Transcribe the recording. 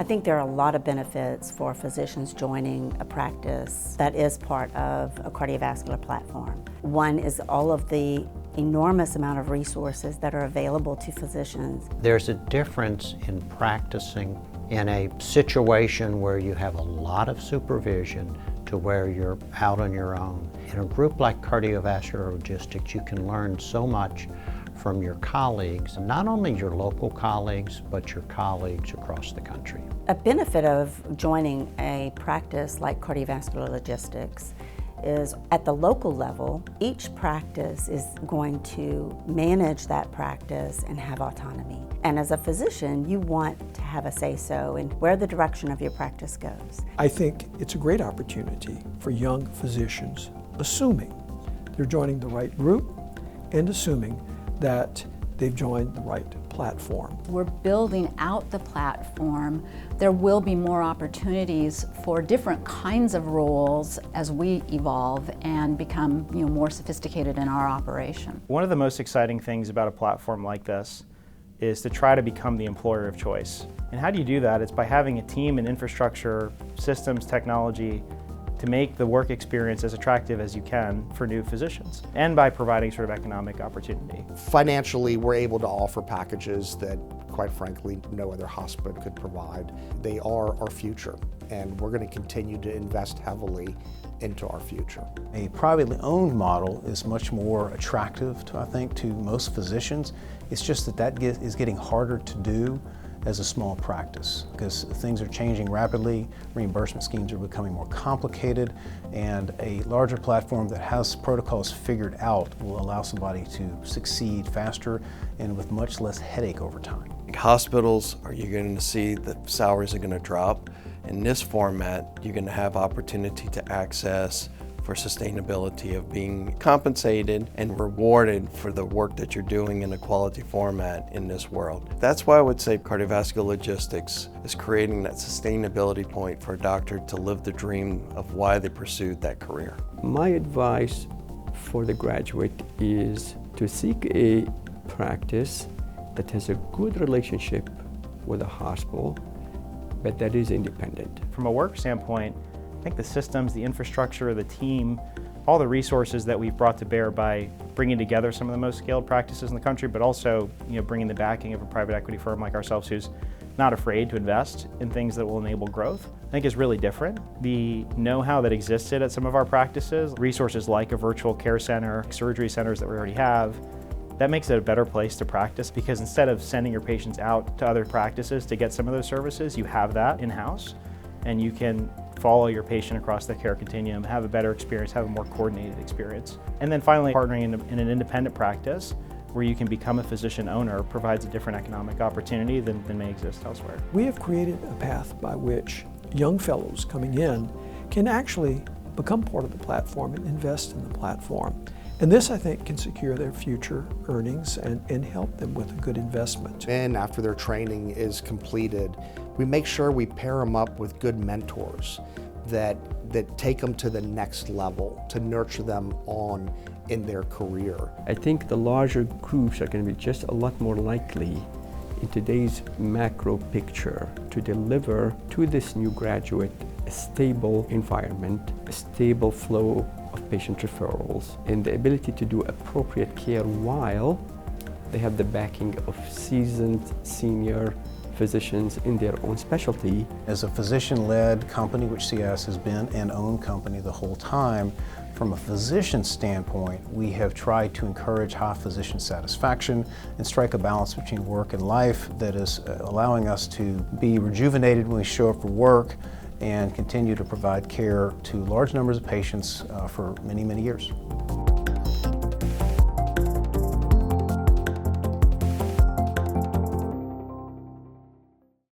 I think there are a lot of benefits for physicians joining a practice that is part of a cardiovascular platform. One is all of the enormous amount of resources that are available to physicians. There's a difference in practicing in a situation where you have a lot of supervision to where you're out on your own. In a group like cardiovascular logistics, you can learn so much from your colleagues, not only your local colleagues, but your colleagues across the country. A benefit of joining a practice like cardiovascular logistics is at the local level, each practice is going to manage that practice and have autonomy. And as a physician, you want to have a say-so in where the direction of your practice goes. I think it's a great opportunity for young physicians, assuming they're joining the right group and assuming that they've joined the right platform. We're building out the platform. There will be more opportunities for different kinds of roles as we evolve and become more sophisticated in our operation. One of the most exciting things about a platform like this is to try to become the employer of choice. And how do you do that? It's by having a team and infrastructure, systems, technology, to make the work experience as attractive as you can for new physicians, and by providing sort of economic opportunity. Financially, we're able to offer packages that, quite frankly, no other hospital could provide. They are our future, and we're going to continue to invest heavily into our future. A privately owned model is much more attractive, I think, to most physicians. It's just that is getting harder to do as a small practice because things are changing rapidly, reimbursement schemes are becoming more complicated, and a larger platform that has protocols figured out will allow somebody to succeed faster and with much less headache over time. Hospitals, you're going to see the salaries are going to drop. In this format, you're going to have opportunity to access for sustainability of being compensated and rewarded for the work that you're doing in a quality format in this world. That's why I would say cardiovascular logistics is creating that sustainability point for a doctor to live the dream of why they pursued that career. My advice for the graduate is to seek a practice that has a good relationship with a hospital, but that is independent. From a work standpoint, I think the systems, the infrastructure, the team, all the resources that we've brought to bear by bringing together some of the most scaled practices in the country, but also bringing the backing of a private equity firm like ourselves who's not afraid to invest in things that will enable growth, I think is really different. The know-how that existed at some of our practices, resources like a virtual care center, surgery centers that we already have, that makes it a better place to practice because instead of sending your patients out to other practices to get some of those services, you have that in-house and you can follow your patient across the care continuum, have a better experience, have a more coordinated experience. And then finally, partnering in an independent practice where you can become a physician owner provides a different economic opportunity than may exist elsewhere. We have created a path by which young fellows coming in can actually become part of the platform and invest in the platform. And this, I think, can secure their future earnings and help them with a good investment. And after their training is completed, we make sure we pair them up with good mentors that take them to the next level, to nurture them on in their career. I think the larger groups are going to be just a lot more likely in today's macro picture to deliver to this new graduate a stable environment, a stable flow of patient referrals, and the ability to do appropriate care while they have the backing of seasoned senior physicians in their own specialty. As a physician-led company, which CS has been an owned company the whole time, from a physician standpoint, we have tried to encourage high physician satisfaction and strike a balance between work and life that is allowing us to be rejuvenated when we show up for work and continue to provide care to large numbers of patients for many, many years.